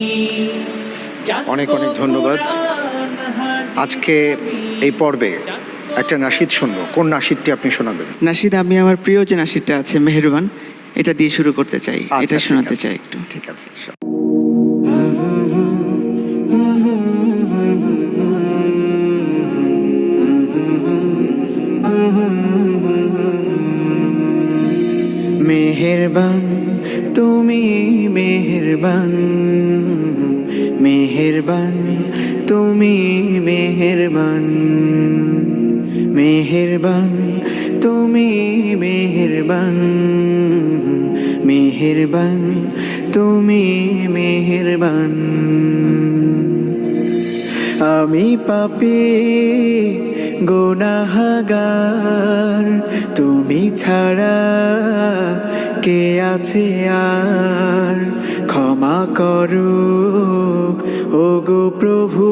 অনেক অনেক ধন্যবাদ। আজকে এই পর্বে একটা নাশিদ শুনবো। কোন নাশিদটি আপনি শোনাবেন? নাশিদ, আমি আমার প্রিয় যে নাশিদটা আছে মেহেরবান, এটা দিয়ে শুরু করতে চাই, এটা ঠিক শোনাতে আছে, চাই একটু। ঠিক আছে। মেহেরবান তুমি, মেহেরবান, মেহেরবান তুমি, মেহেরবান, মেহেরবান তুমি, মেহেরবান, মেহেরবান তুমি, মেহেরবান। আমি পাপী গুনাহগার, তুমি ছাড়া কে আছে আর? ক্ষমা করো ওগো প্রভু,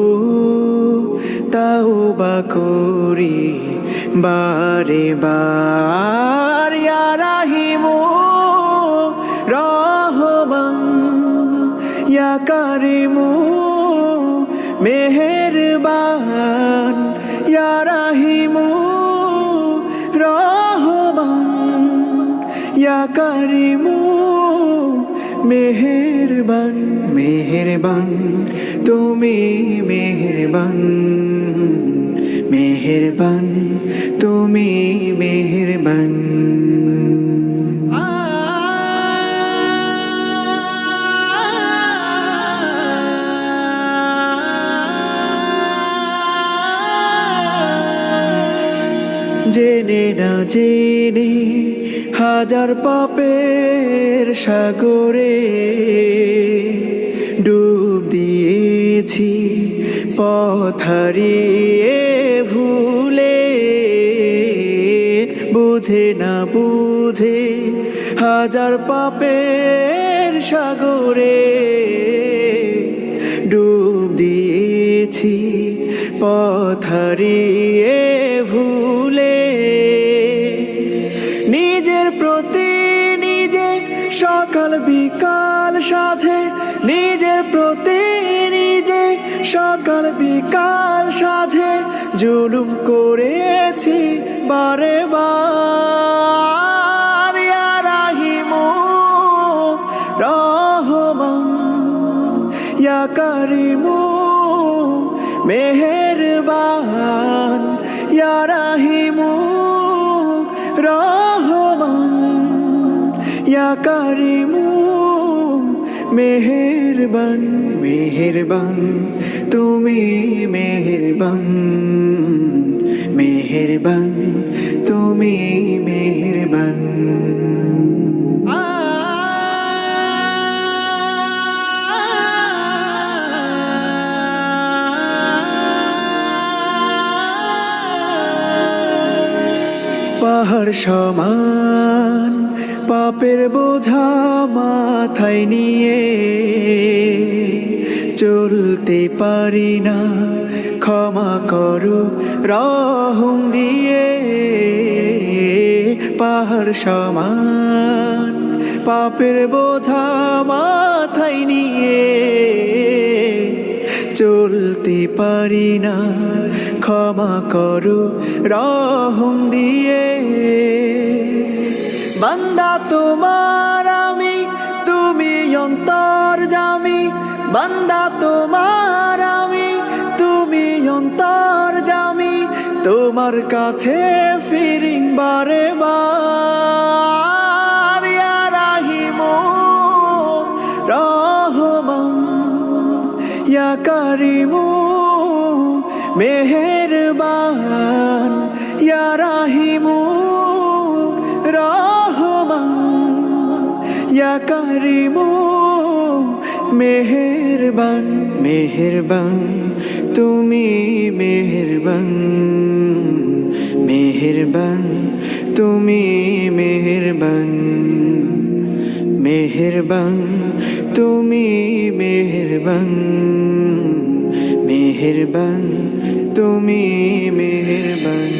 তাওবা করি বারে বার। ইয়া রাহিমু রহমান, ইয়া কারিমু মেহেরবান, ইয়া রাহিমু রহমান, ইয়া কারিমু মেহেরবান। মেহেরবান তুমি, মেহেরবান, মেহেরবান তুমি, মেহেরবান। জেনে না জেনে হাজার পাপের সাগরে ডুব দিয়েছি, পথ হারিয়ে ভুলে। বুঝে না বুঝে হাজার পাপের সাগরে ডুব দিয়েছি, পথ হারিয়ে ভুলে। নিজের প্রতি নিজে সকাল বিকাল সাধে, নিজের প্রতি নিজে সকাল বিকাল সাধে জুলুম করেছি বারে বার। ইয়া রাহিমু রহমান, ইয়া কারিমু মেহেরবান, ইয়া রাহিমু রহমান, ইয়া কারিমু মেহেরবান। মেহেরবান তুমি, মেহেরবান, মেহেরবান তুমি, মেহেরবান। পাহাড় সমান পাপের বোঝা মাথায় নিয়ে চলতে পারি না, ক্ষমা করো রহম দিয়ে। পাহাড় সমান পাপের বোঝা মাথায় নিয়ে চলতে পারি না, ক্ষমা করো রহম দিয়ে। বান্দা তোমার আমি, তুমি অন্তর্যামী। বান্দা তোমার আমি, তুমি অন্তর্যামী। তোমার কাছে ফিরি বারে বার। ইয়া রাহিমু রহমান, ইয়া কারিমু মেহেরবান, ইয়া রাহিমু রহমান, ইয়া কারিমু মেহেরবান। মেহেরবান তুমি, মেহেরবান, মেহেরবান তুমি, মেহেরবান, মেহেরবান তুমি, মেহেরবান, মেহেরবান তুমি, মেহেরবান।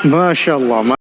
মাশাআল্লাহ।